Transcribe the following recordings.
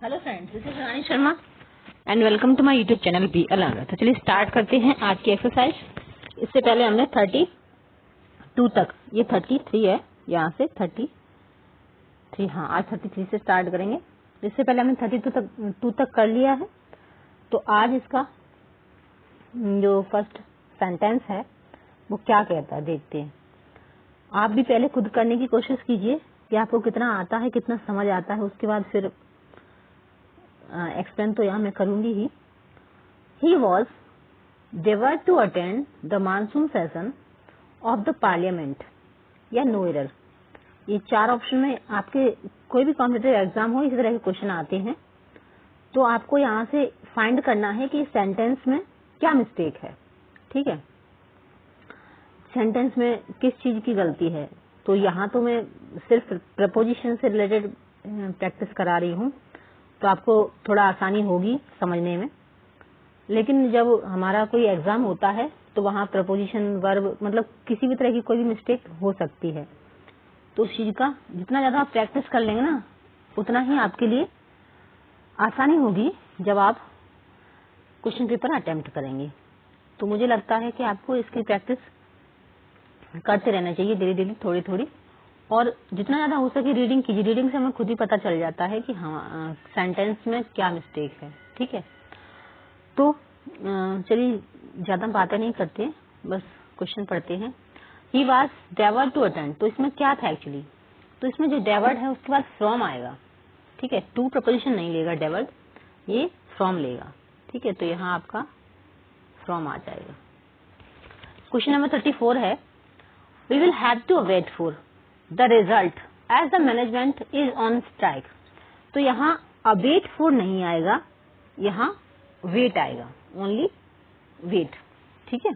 Hello friends, this is Rani Sharma and welcome to my YouTube channel be a learner. तो चलिए start करते हैं आज की एक्सरसाइज। इससे पहले हमने 32 तक, ये 33 है, यहाँ से 33, हाँ आज 33 से स्टार्ट करेंगे। इससे पहले हमने 32 तक कर लिया है। तो आज इसका जो फर्स्ट सेंटेंस है वो क्या कहता है देखते हैं। आप भी पहले खुद करने की कोशिश कीजिए कि आपको कितना आता है, कितना समझ आता है, उसके बाद फिर एक्सप्लेन तो यहाँ मैं करूंगी ही। He was deferred to attend the monsoon session of the parliament या नो एरर। ये चार ऑप्शन में आपके कोई भी कॉम्पिटिटिव एग्जाम हो इस तरह के क्वेश्चन आते हैं। तो आपको यहाँ से फाइंड करना है कि सेंटेंस में क्या मिस्टेक है। ठीक है, सेंटेंस में किस चीज की गलती है। तो यहाँ तो मैं सिर्फ प्रपोजिशन से रिलेटेड प्रैक्टिस करा रही हूँ, तो आपको थोड़ा आसानी होगी समझने में। लेकिन जब हमारा कोई एग्जाम होता है तो वहाँ प्रपोजिशन, वर्ब, मतलब किसी भी तरह की कोई भी मिस्टेक हो सकती है। तो उस चीज का जितना ज्यादा आप प्रैक्टिस कर लेंगे ना, उतना ही आपके लिए आसानी होगी जब आप क्वेश्चन पेपर अटेम्प्ट करेंगे। तो मुझे लगता है कि आपको इसकी प्रैक्टिस करते रहना चाहिए डेली थोड़ी थोड़ी, और जितना ज्यादा हो सके रीडिंग कीजिए। रीडिंग से हमें खुद ही पता चल जाता है कि हाँ सेंटेंस में क्या मिस्टेक है। ठीक है, तो चलिए ज्यादा बातें नहीं करते, बस क्वेश्चन पढ़ते हैं। ही वॉज डेवर्ड टू अटेंड, तो इसमें क्या था एक्चुअली। तो इसमें जो डेवर्ड है उसके बाद फ्रॉम आएगा। ठीक है, टू प्रपोजिशन नहीं लेगा डेवर्ड, ये फ्रॉम लेगा। ठीक है, तो यहाँ आपका फ्रॉम आ जाएगा। क्वेश्चन नंबर 34 है, we will have to wait for the result as the management is on strike. तो यहाँ अवेट फॉर नहीं आएगा, यहाँ वेट आएगा, ओनली वेट। ठीक है,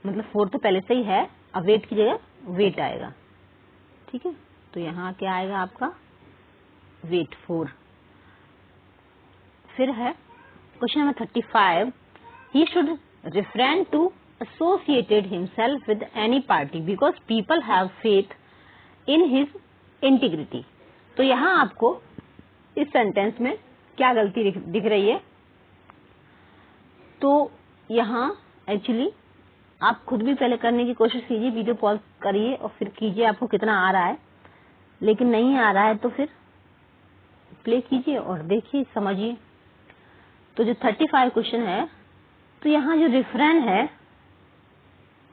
मतलब फोर तो पहले से ही है, अवेट की जगह वेट आएगा। ठीक है, तो यहाँ क्या आएगा आपका वेट फॉर। फिर है question number 35, he should refrain to associated himself with any party because people have faith in his integrity। तो यहाँ आपको इस सेंटेंस में क्या गलती दिख रही है। तो यहाँ एक्चुअली आप खुद भी पहले करने की कोशिश कीजिए, वीडियो पॉज करिए और फिर कीजिए आपको कितना आ रहा है। लेकिन नहीं आ रहा है तो फिर प्ले कीजिए और देखिए, समझिए। तो जो 35 क्वेश्चन है, तो यहाँ जो रिफ्रेन है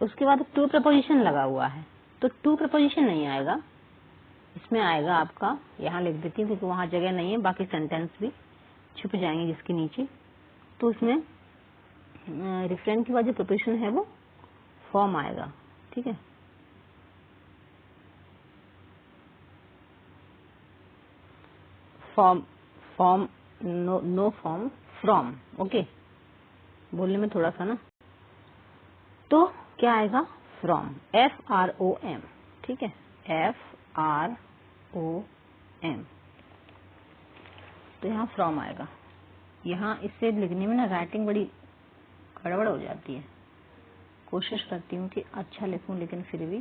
उसके बाद टू प्रपोजिशन लगा हुआ है, तो टू प्रपोजिशन नहीं आएगा, इसमें आएगा आपका, यहाँ लिख देती हूँ क्योंकि वहां जगह नहीं है, बाकी सेंटेंस भी छुप जाएंगे जिसके नीचे। तो इसमें रिफ्रेन के बाद जो प्रपोजिशन है वो फॉर्म आएगा। ठीक है, form no form, from. Okay, बोलने में थोड़ा सा ना, तो क्या आएगा फ्रॉम, FROM। ठीक है, FROM, तो यहाँ फ्रॉम आएगा। यहाँ इससे लिखने में ना राइटिंग बड़ी गड़बड़ हो जाती है। कोशिश करती हूँ कि अच्छा लिखूं, लेकिन फिर भी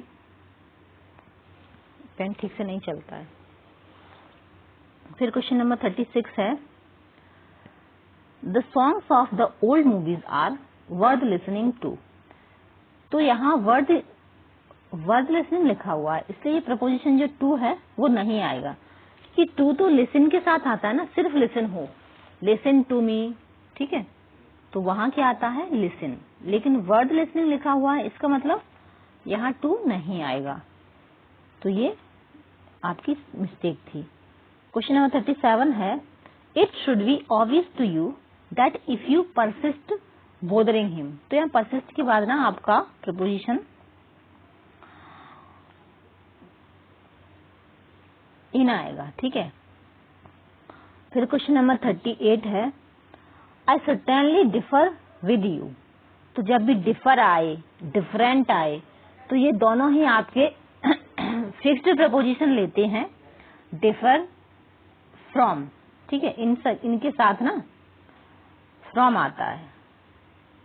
पेन ठीक से नहीं चलता है। फिर क्वेश्चन नंबर 36 है, the songs of the old movies are worth listening to. तो यहाँ वर्थ लिसनिंग लिखा हुआ है, इसलिए ये प्रपोजिशन जो टू है वो नहीं आएगा, कि टू तो लिसन के साथ आता है ना, सिर्फ लिसन हो, लिसन टू मी। ठीक है, तो वहां क्या आता है लिसन, लेकिन वर्ड लिसनिंग लिखा हुआ है, इसका मतलब यहाँ टू नहीं आएगा। तो ये आपकी मिस्टेक थी। क्वेश्चन नंबर 37 है, it should be obvious to you that if you persist bothering him. तो यहाँ परसिस्ट के बाद ना आपका प्रपोजिशन इन आएगा। ठीक है, फिर क्वेश्चन नंबर 38 है, आई सर्टेनली डिफर विद यू। तो जब भी डिफर आए, डिफरेंट आए, तो ये दोनों ही आपके फिक्स्ड प्रपोजिशन लेते हैं, डिफर फ्रॉम। ठीक है, इनके साथ ना फ्रॉम आता है,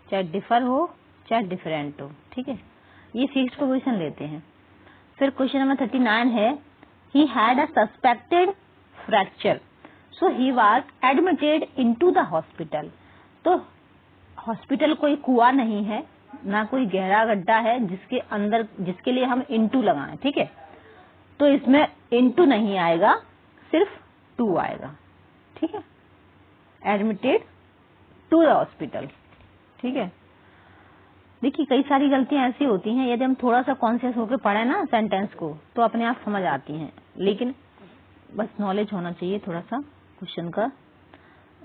चाहे डिफर हो चाहे डिफरेंट हो। ठीक है, ये फिक्स्ड प्रपोजिशन लेते हैं। फिर क्वेश्चन नंबर 39 है, he had a suspected fracture. So he was admitted into the hospital. तो हॉस्पिटल कोई कुआं नहीं है, ना कोई गहरा गड्ढा है जिसके लिए हम इनटू लगाएं, ठीक है। तो इसमें इनटू नहीं आएगा, सिर्फ टू आएगा, ठीक है। एडमिटेड टू द हॉस्पिटल, ठीक है। देखिए कई सारी गलतियां ऐसी होती हैं, यदि हम थोड़ा सा कॉन्शियस होकर पढ़े ना सेंटेंस को तो अपने आप समझ आती हैं, लेकिन बस नॉलेज होना चाहिए थोड़ा सा क्वेश्चन का,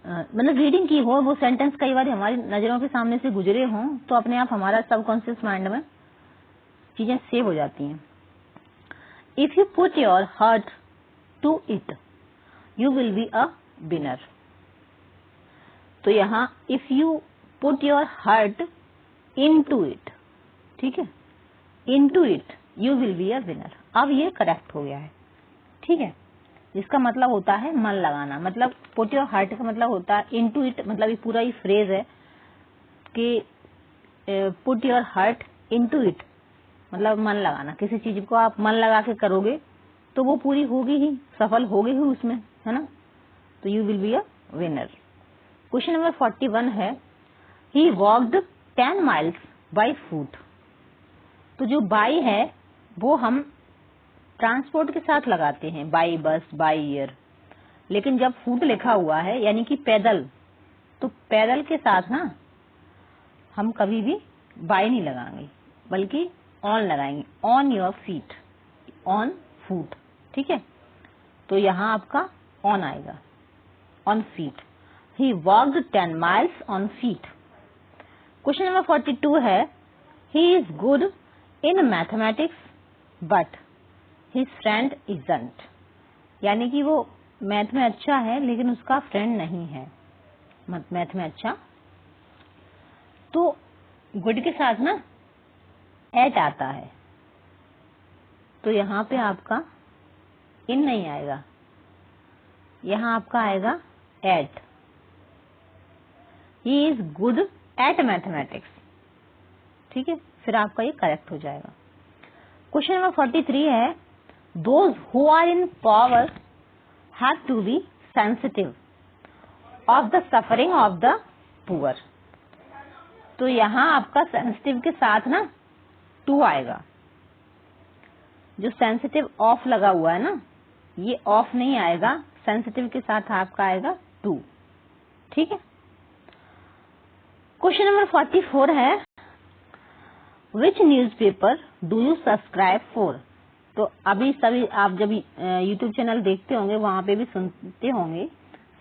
मतलब रीडिंग की हो, वो सेंटेंस कई बार हमारी नजरों के सामने से गुजरे हों तो अपने आप हमारा सबकॉन्शियस माइंड में चीजें सेव हो जाती हैं। If you put your heart to it you will be a winner. तो यहाँ if you put your heart into it, ठीक है, into it you will be a winner. अब ये करेक्ट हो गया है, ठीक है, जिसका मतलब होता है मन लगाना। मतलब पुट योर हार्ट का मतलब होता है इनटू इट, मतलब ये पूरा ही फ्रेज है कि put your heart into it, मतलब मन लगाना। किसी चीज को आप मन लगा के करोगे तो वो पूरी होगी ही, सफल होगी ही उसमें, है ना। तो you will be a winner. Question number 41 है, ही वॉक्ड 10 miles बाई फुट। तो जो बाई है वो हम ट्रांसपोर्ट के साथ लगाते हैं, बाई बस, बाई एयर, लेकिन जब फुट लिखा हुआ है यानी कि पैदल, तो पैदल के साथ ना हम कभी भी बाई नहीं लगाएंगे बल्कि ऑन लगाएंगे, on your feet, on foot, ठीक है। तो यहाँ आपका ऑन आएगा, on feet. He walked 10 miles on feet. Question number 42 है, ही is good in mathematics but his friend isn't. यानी कि वो मैथ में अच्छा है लेकिन उसका फ्रेंड नहीं है मैथ में अच्छा। तो गुड के साथ ना एट आता है, तो यहाँ पे आपका इन नहीं आएगा, यहाँ आपका आएगा at. He is good at mathematics, ठीक है, फिर आपका ये करेक्ट हो जाएगा। क्वेश्चन नंबर 43 है, those who are in power have to be sensitive of the suffering of the poor. तो यहाँ आपका सेंसिटिव के साथ ना टू आएगा। जो सेंसिटिव ऑफ लगा हुआ है ना, ये ऑफ नहीं आएगा, सेंसिटिव के साथ आपका आएगा टू, ठीक है। क्वेश्चन नंबर 44 है, which newspaper do you subscribe for. तो अभी सभी आप जब यूट्यूब चैनल देखते होंगे वहां पे भी सुनते होंगे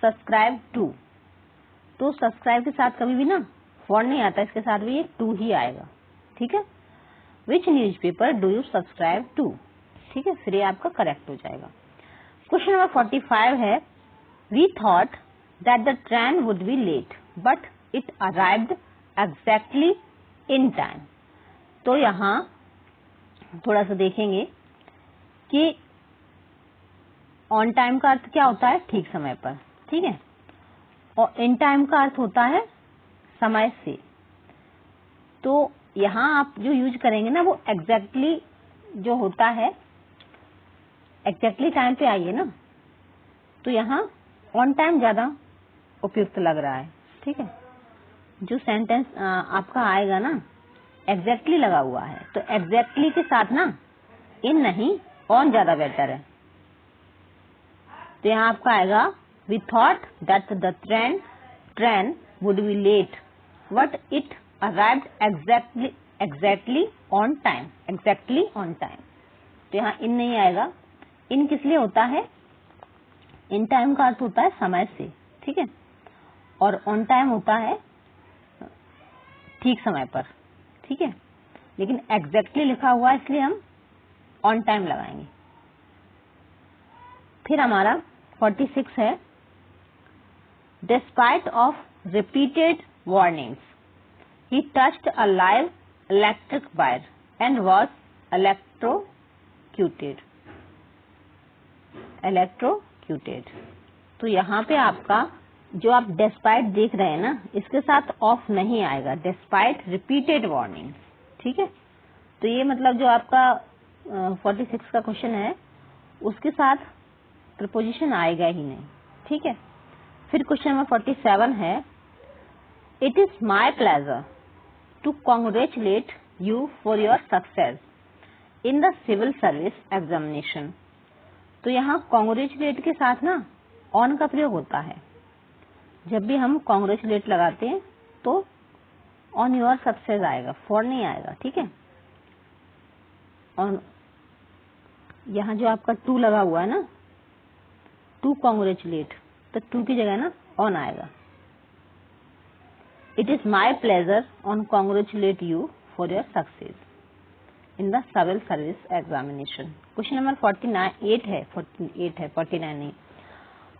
सब्सक्राइब टू। तो सब्सक्राइब के साथ कभी भी ना फॉर नहीं आता, इसके साथ भी ये टू ही आएगा, ठीक है। Which newspaper do you subscribe to, ठीक है, फिर ये आपका करेक्ट हो जाएगा। क्वेश्चन नंबर 45 है, we thought that the train would be late but it arrived exactly in time. तो यहाँ थोड़ा सा देखेंगे कि ऑन टाइम का अर्थ क्या होता है, ठीक समय पर, ठीक है, और इन टाइम का अर्थ होता है समय से। तो यहाँ आप जो यूज करेंगे ना वो एग्जैक्टली जो होता है, एग्जैक्टली टाइम पे आइए ना, तो यहाँ ऑन टाइम ज्यादा उपयुक्त लग रहा है, ठीक है। जो सेंटेंस आपका आएगा ना एग्जैक्टली लगा हुआ है, तो एग्जैक्टली के साथ ना इन नहीं ऑन ज्यादा बेटर है। तो यहाँ आपका आएगा, we thought that the train would be late but it arrived exactly on time, exactly on time. तो यहाँ इन नहीं आएगा, इन किस लिए होता है, इन टाइम का अर्थ होता है समय से, ठीक है, और ऑन टाइम होता है ठीक समय पर, ठीक है, लेकिन एग्जैक्टली लिखा हुआ है इसलिए हम ऑन टाइम लगाएंगे। फिर हमारा 46 है, despite of repeated warnings he touched a live electric wire and was electrocuted. तो यहाँ पे आपका जो आप डिस्पाइट देख रहे हैं ना, इसके साथ ऑफ नहीं आएगा, डिस्पाइट रिपीटेड वार्निंग, ठीक है। तो ये मतलब जो आपका 46 का क्वेश्चन है उसके साथ प्रपोजिशन आएगा ही नहीं, ठीक है। फिर क्वेश्चन नंबर 47 है, it is my pleasure to congratulate you for your success in the civil service examination. तो यहाँ कॉन्ग्रेचुलेट के साथ ना ऑन का प्रयोग होता है। जब भी हम कॉन्ग्रेचुलेट लगाते हैं तो ऑन योर सक्सेस आएगा, फॉर नहीं आएगा, ठीक है। और यहाँ जो आपका टू लगा हुआ है ना, टू कॉन्ग्रेचुलेट, तो टू की जगह ना ऑन आएगा। It is my pleasure on congratulate you for your success in the civil service examination. Question number 49 नहीं।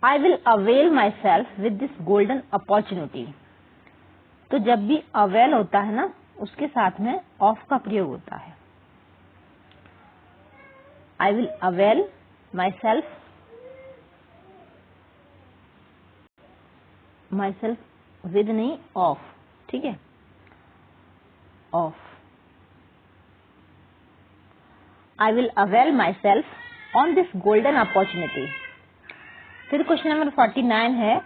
I will avail myself with this golden opportunity. तो जब भी अवेल होता है ना, उसके साथ में ऑफ का प्रयोग होता है। आई will avail myself with नहीं, ऑफ, ठीक है, of. I will avail my self on this golden opportunity. फिर क्वेश्चन नंबर 49 है,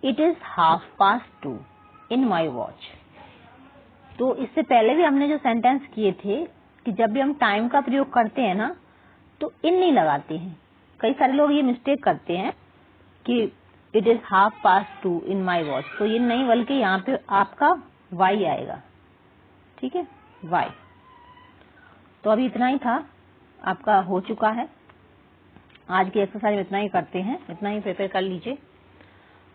it is 2:30 in my watch. तो इससे पहले भी हमने जो सेंटेंस किए थे कि जब भी हम टाइम का प्रयोग करते हैं ना, तो इन नहीं लगाते हैं। कई सारे लोग ये मिस्टेक करते हैं कि it is 2:30 in my watch, तो ये नहीं, बल्कि यहाँ पे आपका वाई आएगा, ठीक है, वाई। तो अभी इतना ही था, आपका हो चुका है। आज की एक्सरसाइज में इतना ही करते हैं, इतना ही प्रिपेयर कर लीजिए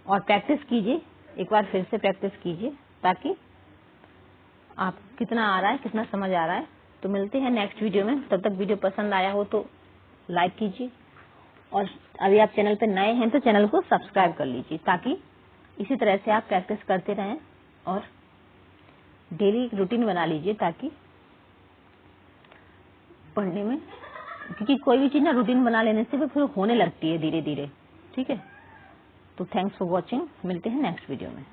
और प्रैक्टिस कीजिए, एक बार फिर से प्रैक्टिस कीजिए ताकि आप कितना आ रहा है, कितना समझ आ रहा है। तो मिलते हैं नेक्स्ट वीडियो में। तब तक वीडियो पसंद आया हो तो लाइक कीजिए, और अभी आप चैनल पे नए हैं तो चैनल को सब्सक्राइब कर लीजिए, ताकि इसी तरह से आप प्रैक्टिस करते रहें और डेली रूटीन बना लीजिए, ताकि पढ़ने में, क्योंकि कोई भी चीज ना रूटीन बना लेने से भी फिर होने लगती है धीरे धीरे, ठीक है। तो थैंक्स फॉर वॉचिंग, मिलते हैं नेक्स्ट वीडियो में।